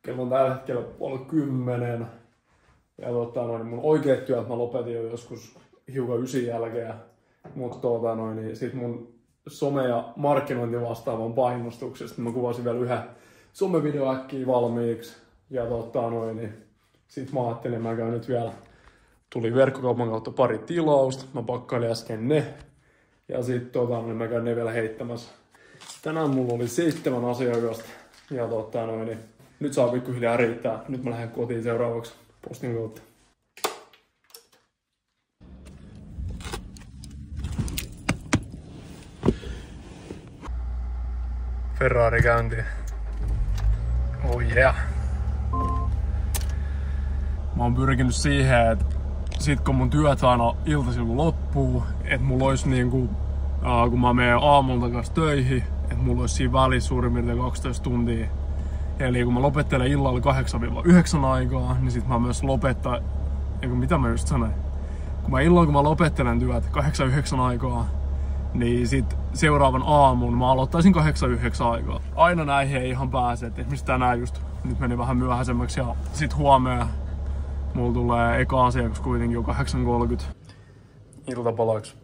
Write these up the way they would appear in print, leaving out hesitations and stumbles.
Kello on tällä hetkellä 9:30. Ja mun oikeat työt mä lopetin jo joskus hiukan 9 jälkeen. Mutta sit mun some- ja markkinointi vastaavan painostuksesta mä kuvasin vielä yhden somevideo äkkiä valmiiksi. Ja sit mä ajattelin, mä käyn nyt vielä. Tuli verkkokaupan kautta pari tilausta. Mä pakkailin äsken ne. Ja sit mä käyn ne vielä heittämässä. Tänään mulla oli 7 asiakasta. Ja nyt saa pikkuhiljaa riittää. Nyt mä lähden kotiin seuraavaksi postin kautta. Ferrari käyntiin. Oh yeah. Mä oon pyrkinyt siihen, että sit kun mun työt aina iltaisin loppuu, että mulla olisi niinku, kun mä menen aamulta kanssa töihin, että mulla olisi siinä välissä suurin piirtein 12 tuntia. Eli kun mä lopettelen illalla 8-9 aikaa, niin sit mä myös lopettaa, mitä mä just sanoin? Kun mä lopettelen työt 8-9 aikaa, niin sit seuraavan aamun mä aloittaisin 8-9 aikaa. Aina näihin ei ihan pääse, että esimerkiksi tänään just nyt meni vähän myöhäisemmäksi ja sit huomenna mulla tulee eka asiakas kuitenkin jo 8:30. Iltapalaksi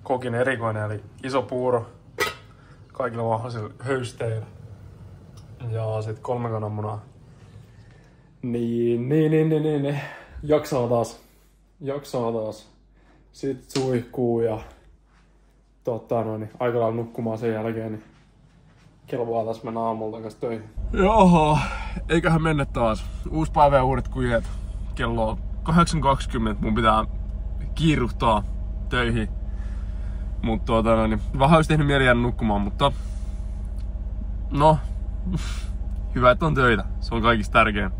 kokin erikoinen eli iso puuro kaikilla mahdollisilla höysteillä. Ja sit 3 kananmunaa. Niin. Jaksaa taas. Sit suihkuu ja aika lailla nukkumaan sen jälkeen, niin kelpaa taas mennä aamulla takas töihin. Jaha, eiköhän mennä taas. Uusi päivä ja uudet kujeet. Kello on 8:20, mun pitää kiiruhtaa töihin. Mutta vähän olisi tehnyt mieli jäädä nukkumaan, mutta no, hyvä, että on töitä. Se on kaikista tärkein.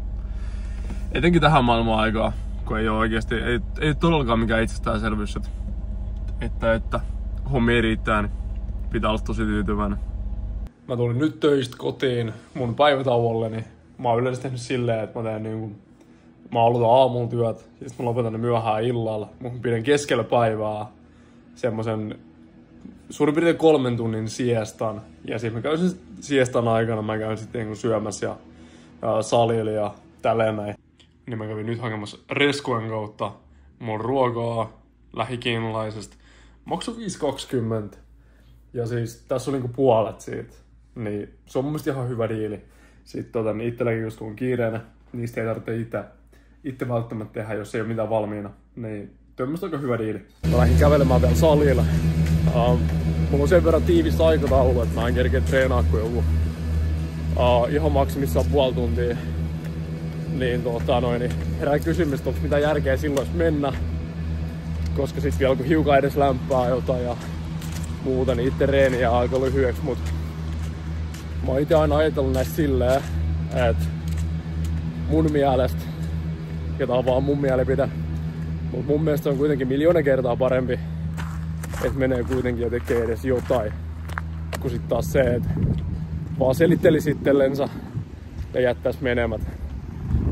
Etenkin tähän maailman aikaan, kun ei ole oikeasti, ei todellakaan mikään itsestäänselvyys, että hommi riittää, niin pitää olla tosi tyytyväinen. Mä tulin nyt töistä kotiin mun päivätauolle, niin mä oon yleensä tehnyt silleen, että mä aloitan aamulla työt ja sit mä lopetan ne myöhään illalla. Mä pidän keskellä päivää semmosen suurin piirtein 3 tunnin siestan. Ja sit mä käyn sen siestan aikana, mä käyn sitten syömässä ja salilla ja tälleen näin. Niin mä kävin nyt hakemassa Rescuen kautta mun ruokaa lähikiinalaisesta. Maksoi 5,20. Ja siis tässä on niinku puolet siitä. Niin se on mun mielestä ihan hyvä diili. Sitten niin itselläkin just kun on kiireinen, niistä ei tarvitse itse välttämättä tehdä, jos ei ole mitään valmiina. Niin tuo on mun aika hyvä diili. Mä lähdin kävelemään vielä salilla. Mulla on sen verran tiivis aikataulu, että mä en kerkeä treenaa kuin joku ihan maksimissaan puoli tuntia. Niin herää kysymys, että onko mitään järkeä silloin mennä. Koska sit vielä kun hiukan edes lämpää jotain ja muuta, niin itse reeni jää aika lyhyeksi. Mut mä oon ite aina ajatellut näistä silleen, että mun mielestä, ja tää on vaan mun mielipide, mut mun mielestä on kuitenkin 1,000,000 kertaa parempi, että menee kuitenkin ja tekee edes jotain. Kun sit taas se, että vaan selittelisi itsellensä ja jättäis menemät.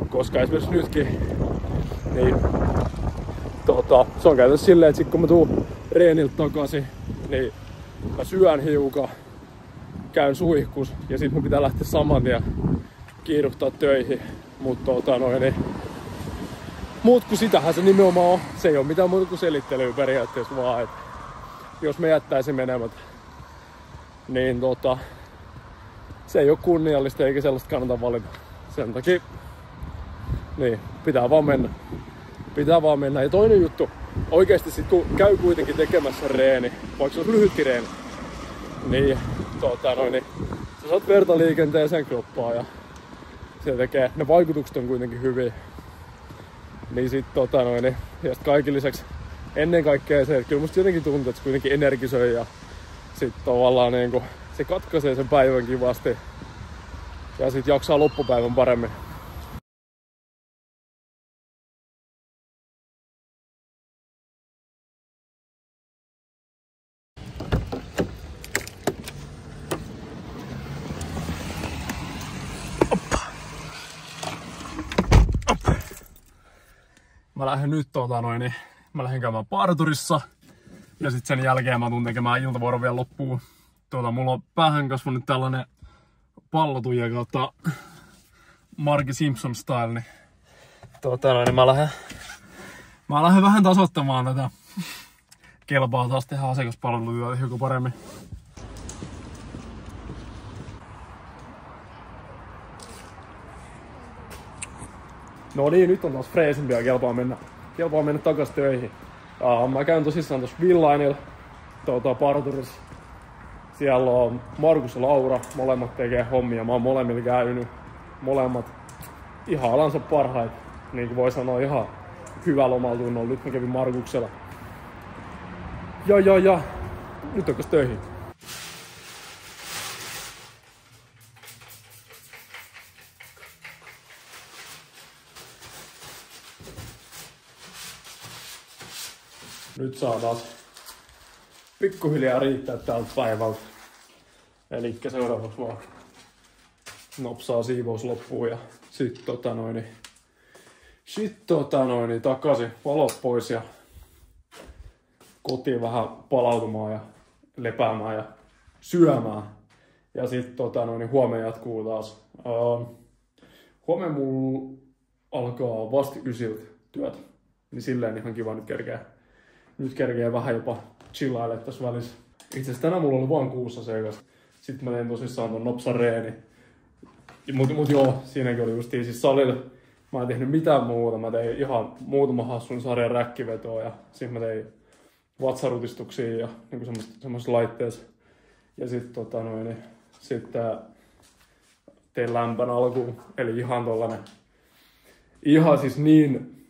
Koska esimerkiksi nytkin, niin se on käytössä silleen, että sit kun mä tuun reeniltä takaisin, niin mä syön hiukan, käyn suihkus ja sit mun pitää lähteä saman tien kiiruhtaa töihin. Mutta mut kun sitähän se nimenomaan on. Se ei oo mitään muuta kuin selittelyä periaatteessa vaan, että jos me jättäisi menemät, niin se ei oo kunniallista eikä sellaista kannata valita. Sen takia niin, pitää vaan mennä. Ja toinen juttu, oikeesti sit kun käy kuitenkin tekemässä reeni, vaikka se on lyhytkin reeni, niin sä saat verta liikenteeseen kroppaan ja se tekee, ne vaikutukset on kuitenkin hyviä. Niin sit ja sit kaiken lisäksi ennen kaikkea se, että kyllä musta jotenkin tuntuu, että se kuitenkin energisöi ja sit tavallaan se katkaisee sen päivän kivasti ja sit jaksaa loppupäivän paremmin. Mä lähden nyt mä lähden käymään parturissa ja sitten sen jälkeen mä tuun tekemään iltavuoron vielä loppuun. Mulla on päähän kasvanut tällainen pallotuja kautta Marge Simpson style, niin niin mä lähden vähän tasoittamaan tätä kelpaa taas tehdä asiakaspalveluja hiukan paremmin. No niin, nyt on taas freesimpi ja kelpaa mennä takas töihin. Mä käyn tosissaan tossa Villainilla parturissa. Siellä on Markus ja Laura, molemmat tekee hommia. Mä oon molemmilla käynyt. Molemmat ihan alansa parhaita. Niin kuin voi sanoa, ihan hyvä lomaltunnolla. Nyt mä kävin Markuksella. Ja. Nyt onkas töihin. Nyt saa taas pikkuhiljaa riittää tältä päivältä. Elikkä seuraavaksi vaan nopsaa siivous loppuun ja sit takaisin valot pois ja kotiin vähän palautumaan ja lepäämään ja syömään. Ja sit huomenna jatkuu taas. Huomenna mulla alkaa vasta 9 työt. Niin silleen ihan kiva nyt kerkee vähän jopa chillailemaan tässä välissä. Itse asiassa tänään mulla oli vaan 6 asiakasta. Sitten mä tein tosissaan ton nopsan reeni. Mut joo, siinäkin oli justiin siis salilla. Mä en tehnyt mitään muuta. Mä tein ihan muutama hassun sarjan räkkivetoa ja sitten mä tein vatsarutistuksia ja niinku semmoisessa laitteessa. Ja sitten tein lämpän alkuun. Eli ihan tollanen, ihan siis niin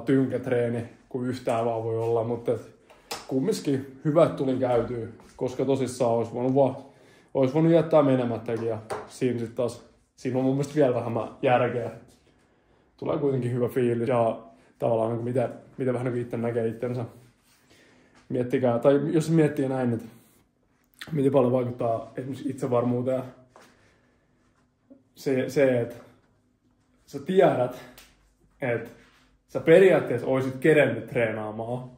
tynkätreeni kuin yhtään vaan voi olla, mutta kumminkin hyvät tuli käytyä, koska tosissaan olisi voinut jättää menemättäkin ja siinä on mun mielestä vielä vähemmän järkeä. Tulee kuitenkin hyvä fiilis ja tavallaan niin mitä vähän viittä näkee itsensä. Miettikää, tai jos miettii näin, että miten paljon vaikuttaa esimerkiksi itsevarmuuteen se, että sä tiedät, että sä periaatteessa oisit kerennyt treenaamaan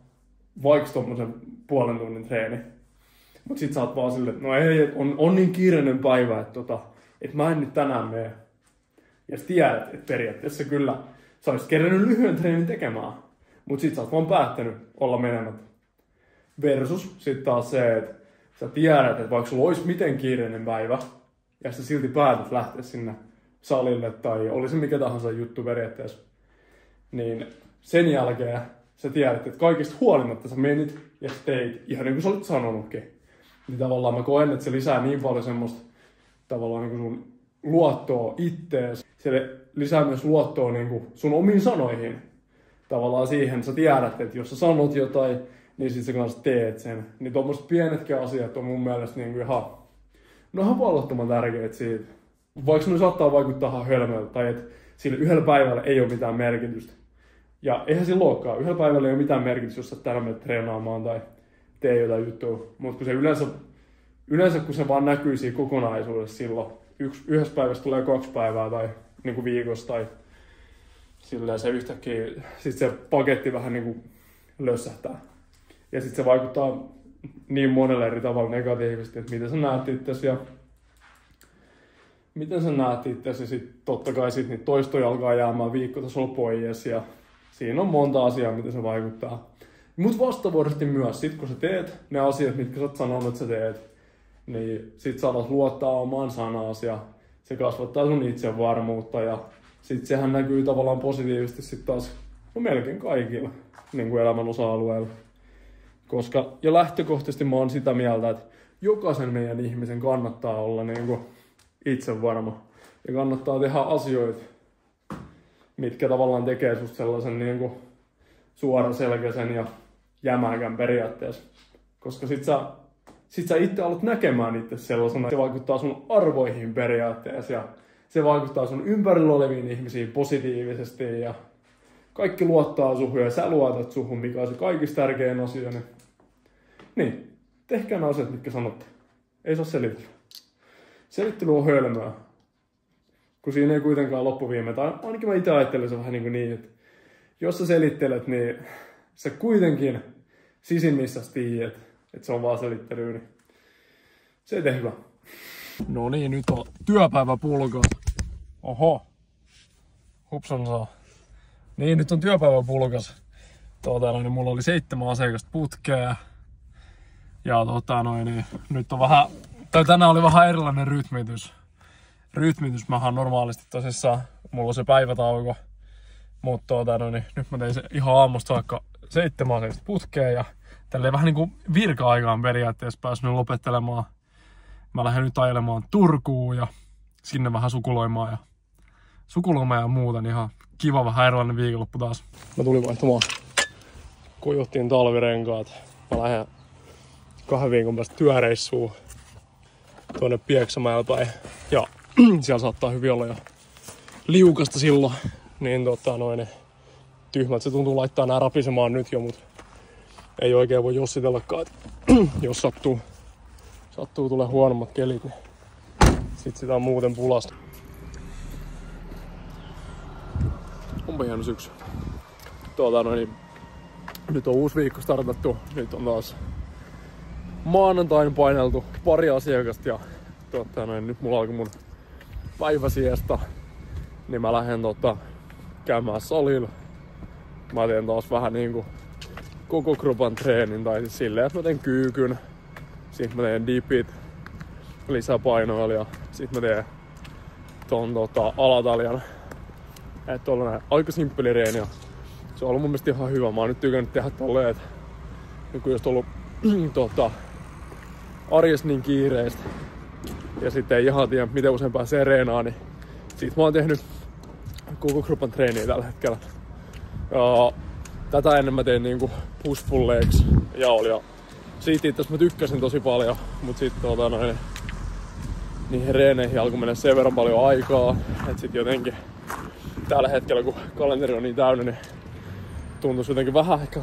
vaikka tommosen puolen tunnin treeni. Mut sit sä oot vaan silleen, että no ei, on niin kiireinen päivä, että mä en nyt tänään mene. Ja sä tiedät, että periaatteessa kyllä sä oisit kerennyt lyhyen treenin tekemään. Mut sit sä oot vaan päättänyt olla menemättä. Versus sit taas se, että sä tiedät, että vaikka sulla olisi miten kiireinen päivä, ja sä silti päätät lähteä sinne salille, tai oli se mikä tahansa juttu periaatteessa, niin sen jälkeen sä tiedät, että kaikista huolimatta sä menit ja sä teit ihan niin kuin sä olit sanonutkin. Niin tavallaan mä koen, että se lisää niin paljon semmoista tavallaan niin kuin sun luottoa ittees. Se lisää myös luottoa niin kuin sun omiin sanoihin. Tavallaan siihen sä tiedät, että jos sä sanot jotain, niin sit sä kanssa teet sen. Niin tommoset pienetkin asiat on mun mielestä niin kuin ihan vallattoman tärkeet siitä. Vaikka ne saattaa vaikuttaa ihan hölmöltä, tai että sillä yhdellä päivällä ei ole mitään merkitystä. Ja eihän sillä olekaan. Yhdellä päivällä ei ole mitään merkitystä, jos sä tänään menet treenaamaan tai tee jotain juttua. Mutta kun se yleensä kun se vaan näkyy siinä kokonaisuudessa silloin, yhdessä päivässä tulee 2 päivää tai niin kuin viikossa tai silleen se yhtäkkiä, sit se paketti vähän niin kuin lössähtää. Ja sit se vaikuttaa niin monelle eri tavalla negatiivisesti, että miten sä näet itsesi ja sit totta kai sit niitä toistoja alkaa jäämään viikkotasolla pois ja siinä on monta asiaa, miten se vaikuttaa. Mut vastavuoroisesti myös, sit kun sä teet ne asiat, mitkä sä oot sanonut, että sä teet, niin sit sä alat luottaa omaan sanaasi ja se kasvattaa sun itsevarmuutta ja sit sehän näkyy tavallaan positiivisesti sit taas melkein kaikilla niin kuin elämän osa-alueilla. Koska jo lähtökohtaisesti mä oon sitä mieltä, että jokaisen meidän ihmisen kannattaa olla niin kuin itsevarma ja kannattaa tehdä asioita, mitkä tavallaan tekee susta sellaisen niin kuin suoraselkäisen ja jämäkän periaatteessa. Koska sit sä itse alat näkemään itse sellaisena, se vaikuttaa sun arvoihin periaatteessa ja se vaikuttaa sun ympärillä oleviin ihmisiin positiivisesti ja kaikki luottaa suhun ja sä luotat suhun, mikä on se kaikista tärkein asia. Niin, tehkää ne asiat, mitkä sanotte. Ei saa selitellä. Selittely on hölmöä. Kun siinä ei kuitenkaan loppuviime, tai ainakin mä itse ajattelen se vähän niin, että jos sä selittelet, niin sä kuitenkin sisimmissä tiedät, että se on vaan selittelyä, niin se ei tee hyvä. No niin, nyt on työpäivä pulkaa. Oho, Hupson saa. Niin, nyt on työpäivä pulkas. Niin mulla oli 7 asiakasta putkea. Ja nyt on vähän, tai tänään oli vähän erilainen rytmitys. Mähän normaalisti tosissaan, mulla on se päivätauko. Mutta nyt mä tein se ihan aamusta vaikka 7 asiakasta putkeen. Ja tälleen vähän niinku virka-aikaan periaatteessa päässyt lopettelemaan. Mä lähden nyt ajelemaan Turkuun ja sinne vähän sukuloimaan ja muuta, niin ihan kiva vähän erilainen viikonloppu taas. Mä tulin vaihtamaan Kojottiin talvirenkaat. Mä lähden 2 viikon päästä työreissuun tuonne Pieksämäelle päin. Ja siellä saattaa hyvin olla jo liukasta silloin. Niin tyhmät se tuntuu laittaa nää rapisemaan nyt jo, mut ei oikein voi jossitellakaan. Jos sattuu tulee huonommat kelit, niin sit sitä on muuten pulasta. Onpa hieno syksy. Nyt on uusi viikko startattu. Nyt on taas maanantain paineltu pari asiakasta ja nyt mulla alkoi mun päiväsiesta. Niin mä lähden käymään salilla. Mä teen taas vähän niinku koko kropan treenin tai siis silleen, että mä teen kyykyn. Sitten mä teen dipit lisäpainoilla ja sit mä teen ton alataljan. Että tollanen aika simppeli reeni ja se on ollut mun mielestä ihan hyvä. Mä oon nyt tykännyt tehdä tolleen, että nyt kun just ollut arjessa niin kiireistä ja sitten ei ihan tiedä miten usein pääsee reenaan, niin sit mä oon tehnyt koko kropan treeniä tällä hetkellä. Ja tätä ennen mä tein niinku push pull legs ja siitä itse mä tykkäsin tosi paljon, mut sit niihin reeneihin alkoi mennä sen verran paljon aikaa, et sit jotenkin tällä hetkellä kun kalenteri on niin täynnä, niin tuntuisi jotenkin vähän ehkä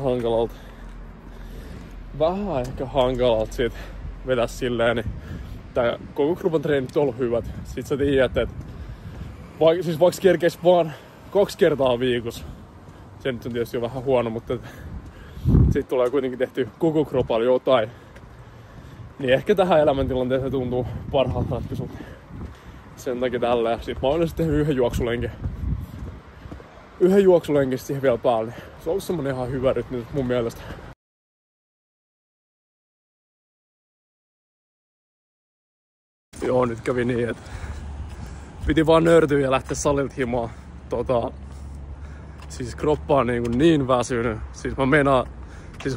hankalalta siitä vetää silleen, niin tää koko kropan treenit on ollut hyvät. Sit sä tiedät, että vaikka kerkeis vaan 2 kertaa viikossa, se nyt on tietysti jo vähän huono, mutta sit tulee kuitenkin tehty koko kropalla jotain. Niin ehkä tähän elämäntilanteeseen tuntuu parhaat ratkaisut. Sen takia tällä. Sit mä oon yleensä tehnyt yhden juoksulenkin siihen vielä päälle. Se on ollut semmonen ihan hyvä rytmi mun mielestä. Joo, nyt kävi niin, että piti vaan nöyrtyä ja lähteä salilta himaan. Siis kroppa on niin väsynyt. Siis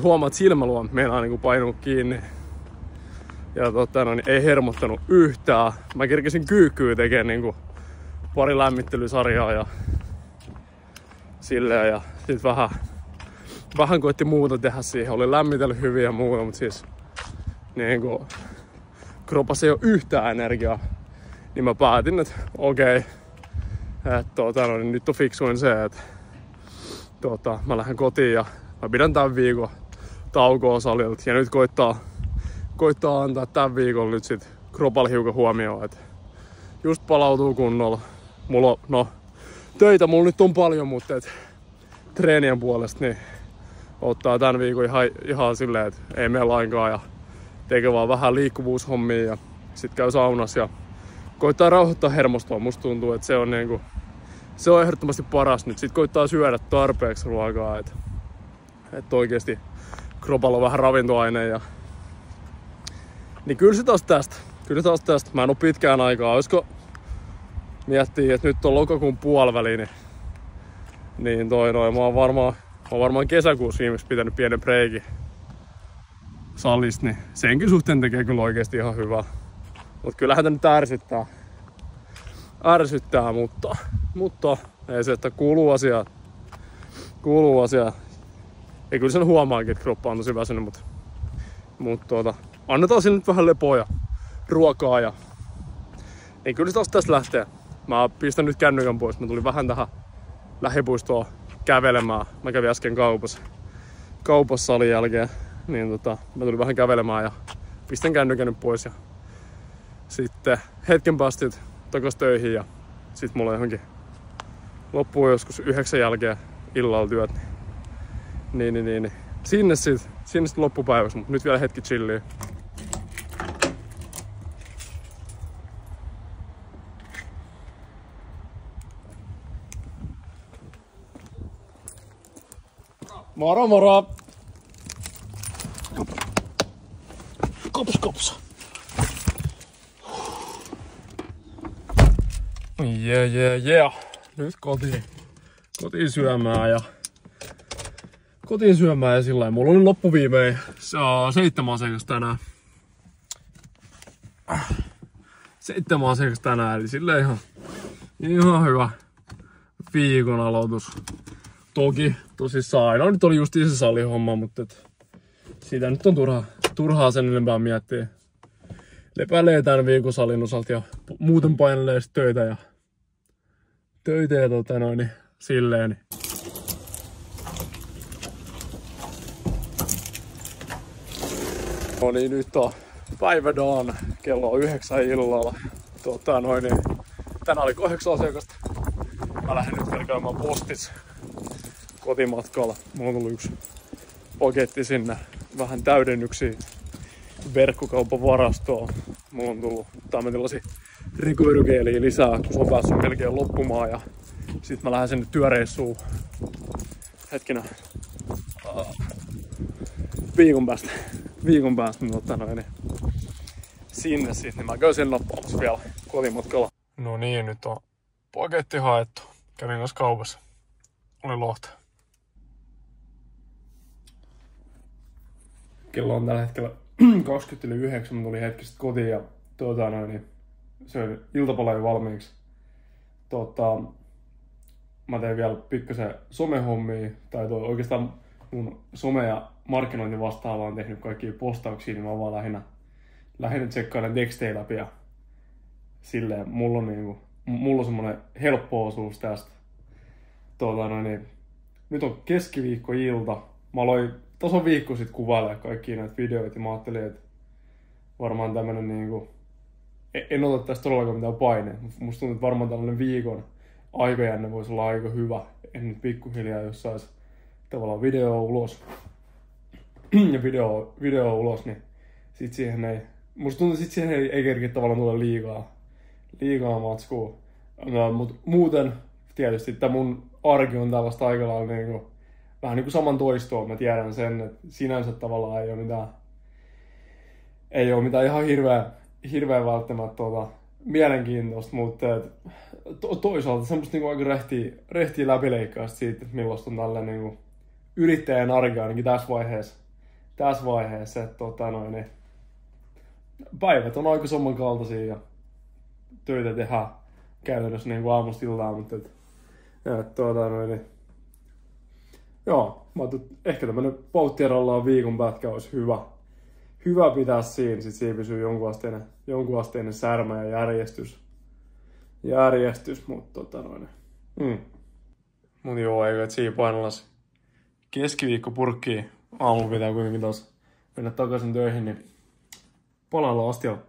huomaat, että silmäluomet meinaa painua kiinni. Ja ei hermottanut yhtään. Mä kerkesin kyykkyä tekemään pari lämmittelysarjaa ja silleen. Ja sit vähän koitti muuta tehdä siihen. Oli lämmitellyt hyvin ja muuta, mutta siis kropassa ei oo yhtään energiaa. Niin mä päätin, että okei. Nyt on fiksuin se, että mä lähden kotiin ja mä pidän tämän viikon taukoa salilta. Ja nyt koittaa antaa tämän viikon nyt sit kropalle hiukan huomioon, että just palautuu kunnolla. Töitä mulla nyt on paljon, mutta treenien puolesta niin ottaa tämän viikon ihan silleen, että ei mene lainkaan ja tekee vaan vähän liikkuvuushommia ja sit käy saunassa ja koittaa rauhoittaa hermostoa. Musta tuntuu, että se on ehdottomasti paras nyt. Sit koittaa syödä tarpeeksi ruokaa, että oikeesti kropalla on vähän ravintoaine ja niin kyllä se taas tästä. Mä en oo pitkään aikaa. Oisko miettii, että nyt on lokakuun puoliväli, niin mä oon varmaan kesäkuussa viimeksi pitänyt pienen breikin salista, niin senkin suhteen tekee kyllä oikeesti ihan hyvää. Mut kyllähän tää nyt ärsyttää, mutta ei se, että kuuluu asia. Ei kyllä sen huomaakin, että kroppa on tosi väsynyt, mutta annetaan sille nyt vähän lepoa ja ruokaa ja niin kyllä se taas tästä lähtee. Mä pistän nyt kännykän pois. Mä tulin vähän tähän lähipuistoon kävelemään. Mä kävin äsken kaupassa salin jälkeen. Niin mä tulin vähän kävelemään ja pistän kännykän nyt pois ja sitten hetken päästä takas töihin ja sit mulla johonkin loppuu joskus 9 jälkeen illalla työt. Niin. Sinne sit loppupäiväksi, mutta nyt vielä hetki chilliä. Moro moro! Kops kops! Yeah. Nyt kotiin syömään ja sillä lailla. Mulla oli loppuviimein 7 asiakasta tänään. 7 asiakasta tänään, eli silleen ihan hyvä viikon aloitus. Toki tosissaan aina nyt oli just se salihomma, mutta siitä nyt on turhaa sen enempää miettiä. Lepäilee tämän viikon salin osalta ja muuten painelee töitä ja silleen. No niin, nyt on päivädaan, kello on 9 illalla. Tänään oli 8 asiakasta. Mä lähden nyt vielä käymään postissa kotimatkalla. Mulla on tullut yksi paketti sinne, vähän täydennyksiä verkkokaupan varastoon. Mulla on tullut tällaisia rikoirukeeliä lisää, kun se on päässyt melkein loppumaan. Ja sit mä lähden sinne työreissuun viikon päästä sinne sit, niin mä käyn sen nappaamassa vielä kotimatkalla. No niin, nyt on paketti haettu. Kävin kanssa kaupassa. Oli lohta. Kello on tällä hetkellä 20:09, mä tulin hetki sitten kotiin ja söin iltapalan valmiiksi. Mä tein vielä pikkasen somehommia, tai oikeastaan mun some- ja markkinointi vastaava on tehnyt kaikkia postauksia, niin mä vaan lähinnä tsekkailen tekstejä läpi ja silleen mulla on semmonen helppo osuus tästä. Nyt on keskiviikkoilta. Mä aloin tasan viikko sit kuvailemaan kaikkia näitä videoita ja mä ajattelin, että varmaan tämmönen en ota tästä todellakaan mitään paineita. Musta tuntuu, että varmaan tällainen viikon aikajänne voisi olla aika hyvä. En nyt pikkuhiljaa, jos sais tavallaan video ulos ja video ulos, niin sit siihen ei, musta tuntuu, että sit siihen ei kerkeä tavallaan tulla liikaa matskua. Mut muuten tietysti tää mun arki on tällaista aika lailla vähän niinku saman toistoa. Mä tiedän sen, että sinänsä tavallaan ei oo mitään ihan hirveän välttämättä mielenkiintoista, mutta toisaalta semmoista aika rehtiä läpileikkaista siitä, että millaista on tällainen yrittäjän arki ainakin tässä vaiheessa, että päivät on aika samankaltaisia ja töitä tehdään käytännössä aamusta iltaan, mutta joo, mä ehkä tämmönen pauttiarallaan viikon pätkä olisi hyvä pitää siinä, sit siinä pysyy jonkunasteinen särmä ja järjestys, mutta Mut joo, eikö et siinä painellas keskiviikko purkkiin. Aamulla pitää kuitenkin taas mennä takaisin töihin, niin palaillaan astialla